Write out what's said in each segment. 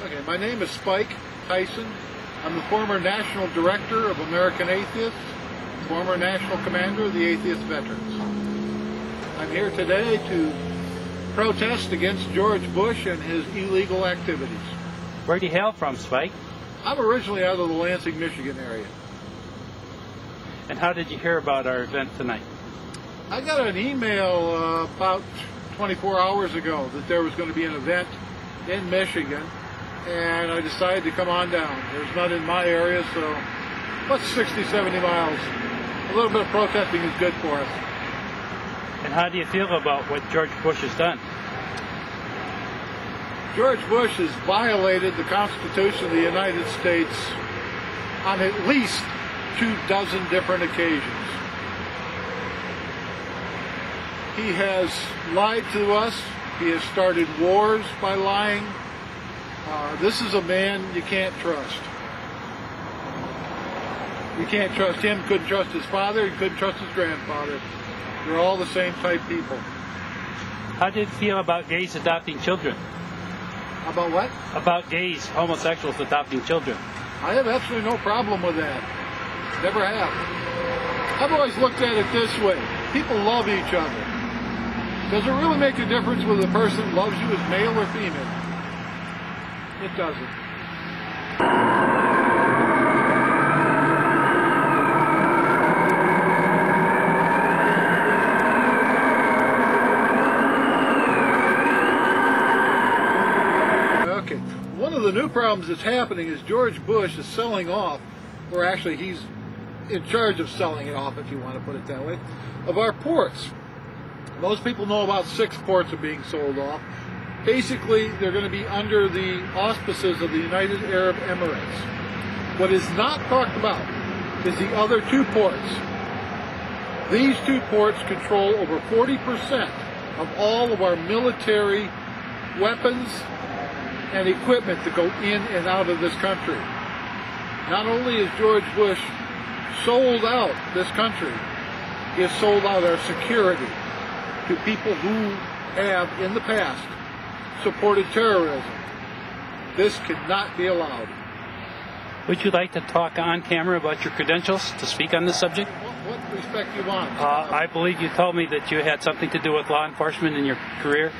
Okay, my name is Spike Tyson. I'm the former National Director of American Atheists, former National Commander of the Atheist Veterans. I'm here today to protest against George Bush and his illegal activities. Where do you hail from, Spike? I'm originally out of the Lansing, Michigan area. And how did you hear about our event tonight? I got an email about 24 hours ago that there was going to be an event in Michigan, and I decided to come on down. There's none in my area, so what's 60, 70 miles? A little bit of protesting is good for us. And how do you feel about what George Bush has done? George Bush has violated the Constitution of the United States on at least 24 different occasions. He has lied to us. He has started wars by lying. This is a man you can't trust. You can't trust him, couldn't trust his father, he couldn't trust his grandfather. They're all the same type people. How did you feel about gays adopting children? About what? About gays, homosexuals adopting children. I have absolutely no problem with that. Never have. I've always looked at it this way. People love each other. Does it really make a difference whether the person loves you as male or female? It doesn't. Okay, one of the new problems that's happening is George Bush is selling off, or actually he's in charge of selling it off, if you want to put it that way, of our ports. Most people know about 6 ports are being sold off. Basically, they're going to be under the auspices of the United Arab Emirates. What is not talked about is the other 2 ports. These 2 ports control over 40% of all of our military weapons and equipment that go in and out of this country. Not only has George Bush sold out this country, he has sold out our security to people who have, in the past, supported terrorism. This cannot be allowed. Would you like to talk on camera about your credentials to speak on this subject? What respect do you want? I believe you told me that you had something to do with law enforcement in your career.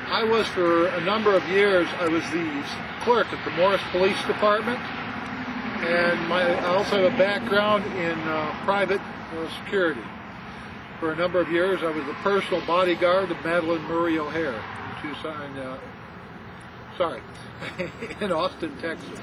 I was, for a number of years, I was the clerk at the Morris Police Department, and I also have a background in private security. For a number of years, I was the personal bodyguard of Madeleine Murray O'Hare in Austin, Texas.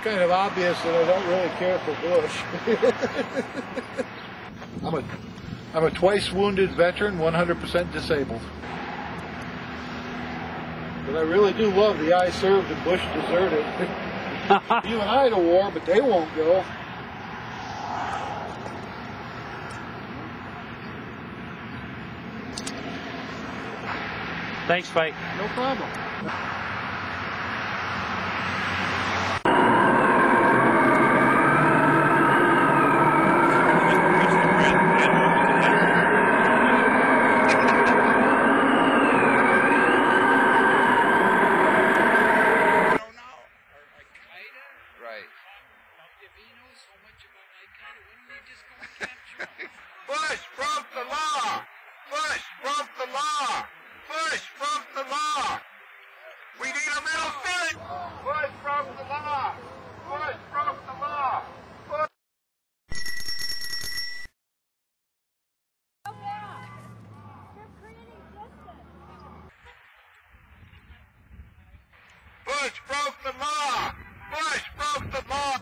Kind of obvious that I don't really care for Bush. I'm a twice wounded veteran, 100% disabled. But I really do love the I served and Bush deserted. You and I to war, but they won't go. Thanks, Spike. No problem. Bush broke the law! Bush broke the law! Bush broke the law! We need a middle field! Bush broke the law! Bush broke the law! Bush... Bush broke the law! Bush broke the law!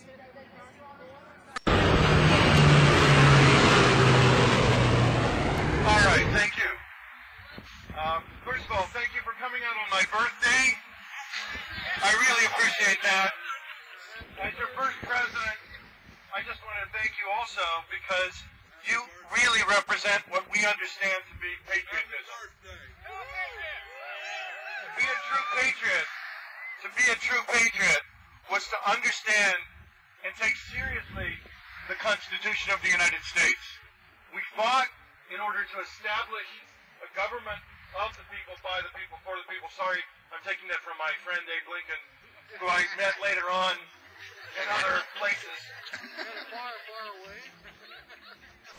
All right, thank you. First of all, thank you for coming out on my birthday. I really appreciate that. As your first president, I just want to thank you also because you really represent what we understand to be patriotism. To be a true patriot was to understand and take seriously the Constitution of the United States. We fought in order to establish a government of the people, by the people, for the people. Sorry, I'm taking that from my friend Abe Lincoln, who I met later on in other places.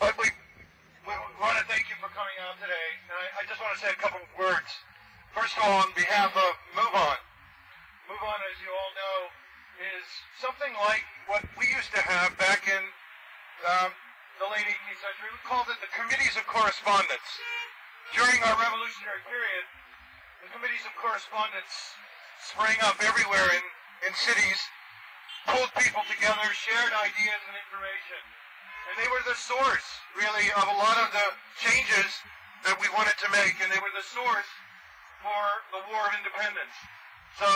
But we want to thank you for coming out today. And I just want to say a couple of words. First of all, on behalf of Move On. Move On, as you all know, is something like what we used to have back in the late 18th century. We called it the Committees of Correspondence. During our revolutionary period, the Committees of Correspondence sprang up everywhere in cities, pulled people together, shared ideas and information. And they were the source, really, of a lot of the changes that we wanted to make, and they were the source for the War of Independence. So,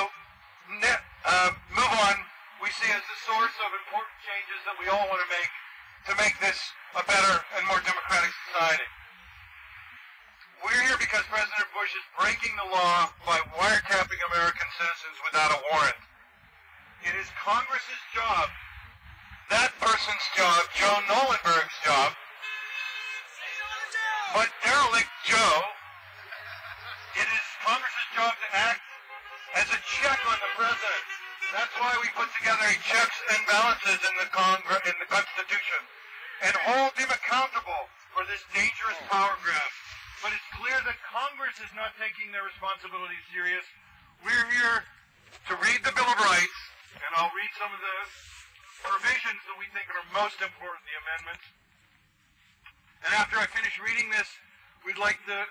Move On, we see as the source of important changes that we all want to make this a better and more democratic society. We're here because President Bush is breaking the law by wiretapping American citizens without a warrant. It is Congress's job, that person's job, Joe Knollenberg's job, but derelict Joe, it is Congress's job to act as a check on the president. That's why we put together a checks and balances in the Constitution and hold him accountable for this dangerous power grab. But it's clear that Congress is not taking their responsibility serious. We're here to read the Bill of Rights, and I'll read some of the provisions that we think are most important, the amendments. And after I finish reading this, we'd like to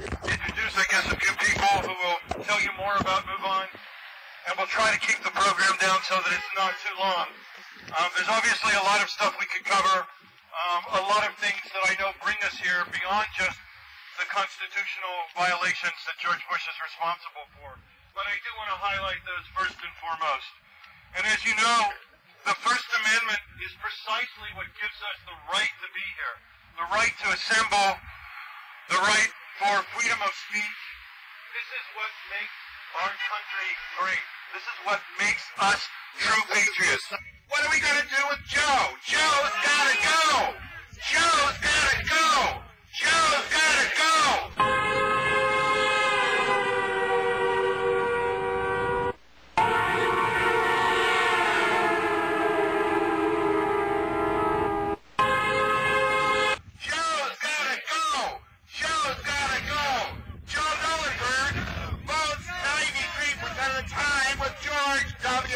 introduce, I guess, a few people who will tell you more about Move On, and we'll try to keep the program down so that it's not too long. There's obviously a lot of stuff we could cover, a lot of things that I know bring us here beyond just the constitutional violations that George Bush is responsible for. But I do want to highlight those first and foremost. And as you know, the First Amendment is precisely what gives us the right to be here, the right to assemble, the right for freedom of speech. This is what makes our country great. This is what makes us true patriots. What are we going to do with Joe? Joe's got to go! Joe's got to go! Joe's got to go!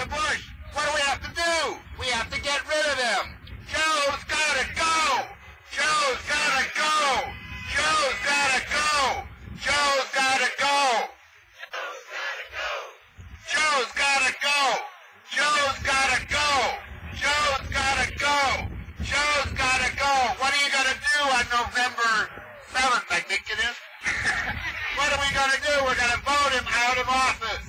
Bush. What do we have to do? We have to get rid of him. Joe's gotta go. Joe's gotta go. Joe's gotta go. Joe's gotta go. Joe's gotta go. Joe's gotta go. Joe's gotta go. Joe's gotta go. What are you gonna do on November 7th, I think it is? What are we gonna do? We're gonna vote him out of office.